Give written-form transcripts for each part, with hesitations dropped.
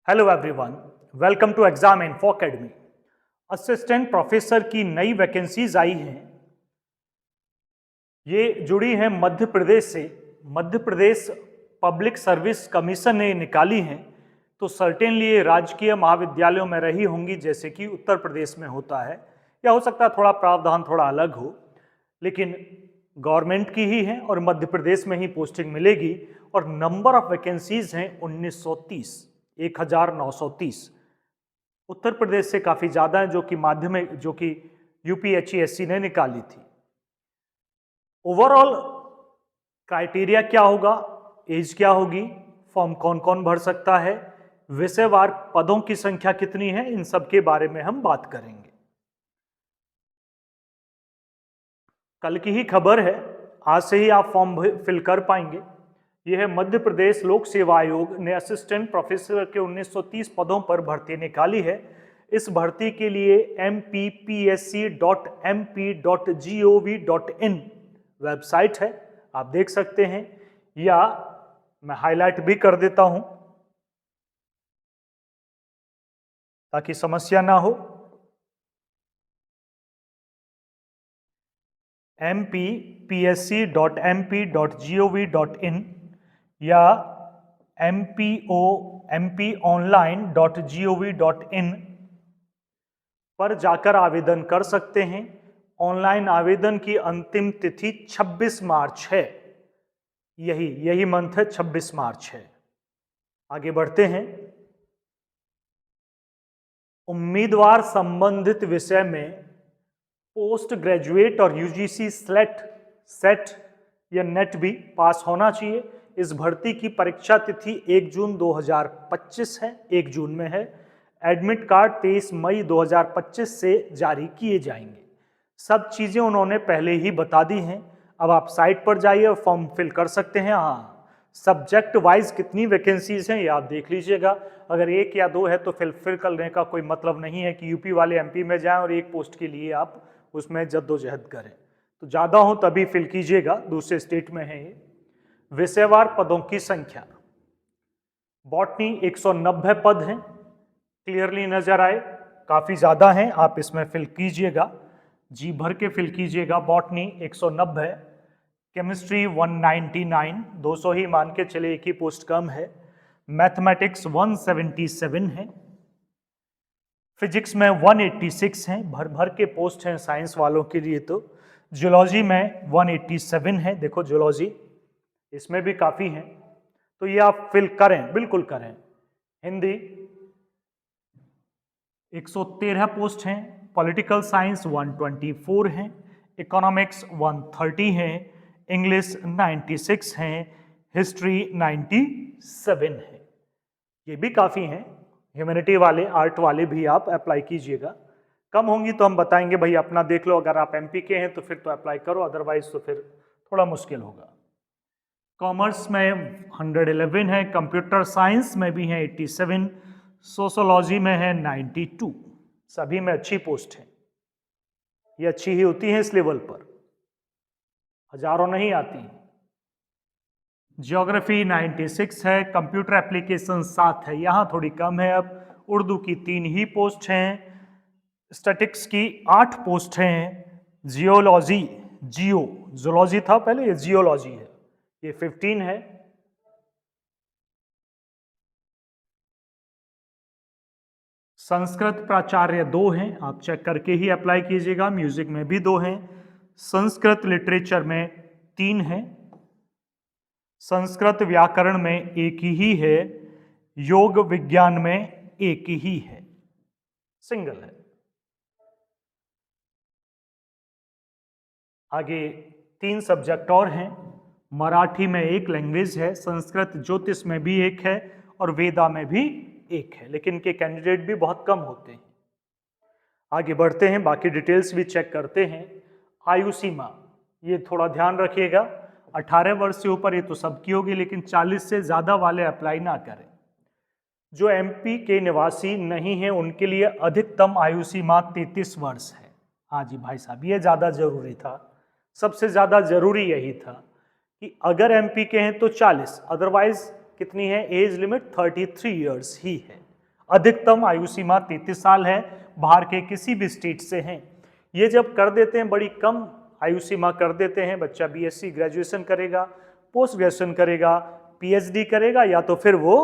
Hello everyone, welcome to exam info academy. Assistant professor की नई vacancies आई हैं। ये जुड़ी हैं मध्य प्रदेश से। Madhya Pradesh public service commission ने निकाली हैं, तो सर्टेनली ये राजकीय महाविद्यालयों में रही होंगी, जैसे कि उत्तर प्रदेश में होता है, या हो सकता है थोड़ा प्रावधान थोड़ा अलग हो, लेकिन गवर्नमेंट की ही है और मध्य प्रदेश में ही पोस्टिंग मिलेगी। और नंबर ऑफ वैकेंसीज हैं 1930, 1930। उत्तर प्रदेश से काफ़ी ज़्यादा है, जो कि माध्यमिक, जो कि यूपीएससी ने निकाली थी। ओवरऑल क्राइटेरिया क्या होगा, एज क्या होगी, फॉर्म कौन कौन भर सकता है, विषयवार पदों की संख्या कितनी है, इन सब के बारे में हम बात करेंगे। कल की ही खबर है, आज से ही आप फॉर्म फिल कर पाएंगे। यह है मध्य प्रदेश लोक सेवा आयोग ने असिस्टेंट प्रोफेसर के 1930 पदों पर भर्ती निकाली है। इस भर्ती के लिए mppsc.mp.gov.in वेबसाइट है, आप देख सकते हैं, या मैं हाईलाइट भी कर देता हूं ताकि समस्या ना हो। mppsc.mp.gov.in या mponline.gov.in पर जाकर आवेदन कर सकते हैं। ऑनलाइन आवेदन की अंतिम तिथि 26 मार्च है। यही मंथ है, 26 मार्च है। आगे बढ़ते हैं। उम्मीदवार संबंधित विषय में पोस्ट ग्रेजुएट और यूजीसी सेट या नेट भी पास होना चाहिए। इस भर्ती की परीक्षा तिथि 1 जून 2025 है, 1 जून में है। एडमिट कार्ड 23 मई 2025 से जारी किए जाएंगे। सब चीज़ें उन्होंने पहले ही बता दी हैं। अब आप साइट पर जाइए और फॉर्म फिल कर सकते हैं। हाँ, सब्जेक्ट वाइज कितनी वैकेंसीज हैं ये आप देख लीजिएगा। अगर 1 या 2 है तो फिल करने का कोई मतलब नहीं है कि यूपी वाले एमपी में जाएं और एक पोस्ट के लिए आप उसमें जद्दोजहद करें। तो ज़्यादा हो तभी फिल कीजिएगा, दूसरे स्टेट में है ये। विषयवार पदों की संख्या, बॉटनी 190 पद हैं, क्लियरली नजर आए, काफ़ी ज़्यादा हैं, आप इसमें फिल कीजिएगा, जी भर के फिल कीजिएगा। बॉटनी 190, केमिस्ट्री 199, 200 ही मान के चले, एक ही पोस्ट कम है। मैथमेटिक्स 177 है, फिजिक्स में 186 हैं, भर भर के पोस्ट हैं साइंस वालों के लिए। तो जियोलॉजी में 187 है, देखो जियोलॉजी, इसमें भी काफ़ी हैं, तो ये आप फिल करें, बिल्कुल करें। हिंदी 113 पोस्ट हैं, पॉलिटिकल साइंस 124 हैं, इकोनॉमिक्स 130 हैं, इंग्लिश 96 हैं, हिस्ट्री 97 है। ये भी काफ़ी हैं। ह्यूमैनिटी वाले, आर्ट वाले भी आप अप्लाई कीजिएगा। कम होंगी तो हम बताएंगे, भाई अपना देख लो, अगर आप एमपी के हैं तो फिर तो अप्लाई करो, अदरवाइज तो फिर थोड़ा मुश्किल होगा। कॉमर्स में 111 है, कंप्यूटर साइंस में भी है 87, सोशोलॉजी में है 92, सभी में अच्छी पोस्ट है। ये अच्छी ही होती है इस लेवल पर, हजारों नहीं आती। ज्योग्राफी 96 है, कंप्यूटर एप्लीकेशन 7 है, यहाँ थोड़ी कम है। अब उर्दू की 3 ही पोस्ट हैं, स्टैटिक्स की 8 पोस्ट हैं, जियोलॉजी था पहले, ये जियोलॉजी है, ये 15 है। संस्कृत प्राचार्य 2 हैं, आप चेक करके ही अप्लाई कीजिएगा। म्यूजिक में भी 2 हैं, संस्कृत लिटरेचर में 3 हैं, संस्कृत व्याकरण में 1 ही है, योग विज्ञान में 1 ही है, सिंगल है। आगे 3 सब्जेक्ट और हैं, मराठी में 1 लैंग्वेज है, संस्कृत ज्योतिष में भी 1 है, और वेदा में भी 1 है, लेकिन इनके कैंडिडेट भी बहुत कम होते हैं। आगे बढ़ते हैं, बाकी डिटेल्स भी चेक करते हैं। आयु सीमा, ये थोड़ा ध्यान रखिएगा, 18 वर्ष से ऊपर ये तो सबकी होगी, लेकिन 40 से ज़्यादा वाले अप्लाई ना करें। जो एमपी के निवासी नहीं हैं उनके लिए अधिकतम आयु सीमा 33 वर्ष है। हाँ जी भाई साहब, ये ज़्यादा जरूरी था, सबसे ज़्यादा जरूरी यही था कि अगर एमपी के हैं तो 40, अदरवाइज कितनी है एज लिमिट, 33 ईयर्स ही है। अधिकतम आयु सीमा 33 साल है, बाहर के किसी भी स्टेट से हैं। ये जब कर देते हैं, बड़ी कम आयु सीमा कर देते हैं, बच्चा बीएससी ग्रेजुएशन करेगा, पोस्ट ग्रेजुएशन करेगा, पीएचडी करेगा या तो फिर वो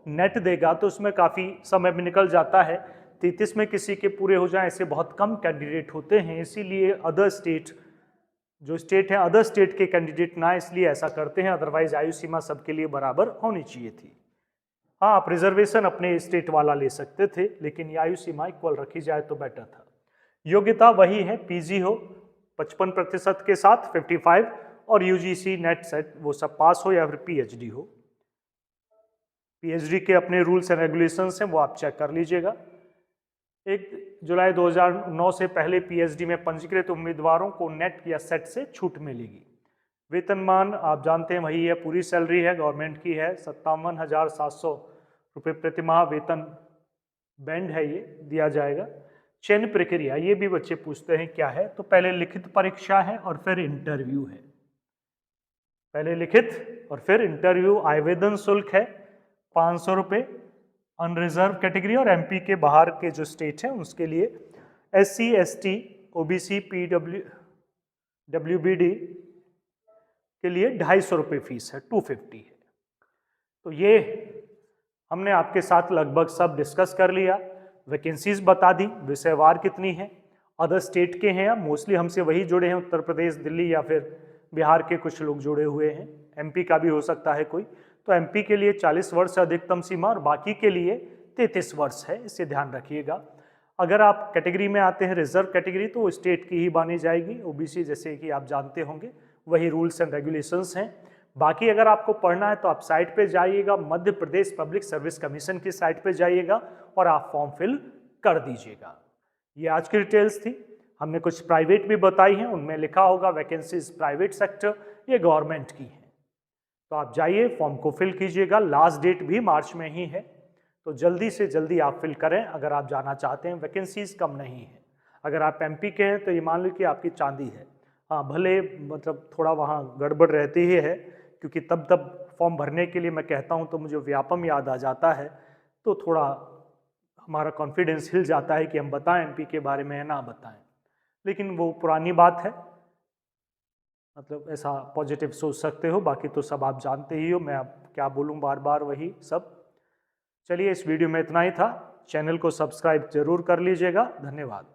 नेट देगा, तो उसमें काफ़ी समय भी निकल जाता है। 33 में किसी के पूरे हो जाएं, ऐसे बहुत कम कैंडिडेट होते हैं, इसीलिए अदर स्टेट जो स्टेट है अदर स्टेट के कैंडिडेट ना इसलिए ऐसा करते हैं, अदरवाइज आयु सीमा सबके लिए बराबर होनी चाहिए थी। हाँ, आप रिजर्वेशन अपने स्टेट वाला ले सकते थे, लेकिन ये आयु सीमा इक्वल रखी जाए तो बेटर था। योग्यता वही है, पीजी हो 55% के साथ 55 और यूजीसी नेट सेट वो सब पास हो या फिर पीएचडी हो। पीएचडी के अपने रूल्स एंड रेगुलेशंस हैं, वो आप चेक कर लीजिएगा। 1 जुलाई 2009 से पहले पीएचडी में पंजीकृत उम्मीदवारों को नेट या सेट से छूट मिलेगी। वेतनमान आप जानते हैं वही है, पूरी सैलरी है, गवर्नमेंट की है, 57,700 रुपये प्रति माह वेतन बैंड है, ये दिया जाएगा। चयन प्रक्रिया ये भी बच्चे पूछते हैं क्या है, तो पहले लिखित परीक्षा है और फिर इंटरव्यू है। पहले लिखित और फिर इंटरव्यू। आवेदन शुल्क है 500 रुपये। अनरिजर्व कैटेगरी और एमपी के बाहर के जो स्टेट हैं उसके लिए एससी, एसटी, ओबीसी, डब्ल्यूबीडी के लिए 250 रुपये फीस है, 250 है। तो ये हमने आपके साथ लगभग सब डिस्कस कर लिया। वैकेंसीज बता दी, विषयवार कितनी है, अदर स्टेट के हैं, मोस्टली हमसे वही जुड़े हैं, उत्तर प्रदेश, दिल्ली या फिर बिहार के कुछ लोग जुड़े हुए हैं, एमपी का भी हो सकता है कोई। तो एमपी के लिए 40 वर्ष अधिकतम सीमा और बाकी के लिए 33 वर्ष है, इसे ध्यान रखिएगा। अगर आप कैटेगरी में आते हैं रिजर्व कैटेगरी तो स्टेट की ही मानी जाएगी। ओबीसी जैसे कि आप जानते होंगे वही रूल्स एंड रेगुलेशंस हैं। बाकी अगर आपको पढ़ना है तो आप साइट पे जाइएगा, Madhya Pradesh public service commission की साइट पे जाइएगा और आप फॉर्म फिल कर दीजिएगा। ये आज की डिटेल्स थी। हमने कुछ प्राइवेट भी बताई हैं, उनमें लिखा होगा वैकेंसीज प्राइवेट सेक्टर, ये गवर्नमेंट की है। तो आप जाइए, फॉर्म को फिल कीजिएगा। लास्ट डेट भी मार्च में ही है, तो जल्दी से जल्दी आप फिल करें अगर आप जाना चाहते हैं। वैकेंसीज कम नहीं है। अगर आप एमपी के हैं तो ये मान लो कि आपकी चांदी है। हाँ, भले मतलब थोड़ा वहाँ गड़बड़ रहती ही है, क्योंकि तब फॉर्म भरने के लिए मैं कहता हूँ तो मुझे व्यापम याद आ जाता है, तो थोड़ा हमारा कॉन्फिडेंस हिल जाता है कि हम बताएं एमपी के बारे में, ना बताएं। लेकिन वो पुरानी बात है, मतलब ऐसा पॉजिटिव सोच सकते हो, बाकी तो सब आप जानते ही हो, मैं अब क्या बोलूँ बार बार वही सब। चलिए, इस वीडियो में इतना ही था। चैनल को सब्सक्राइब जरूर कर लीजिएगा। धन्यवाद।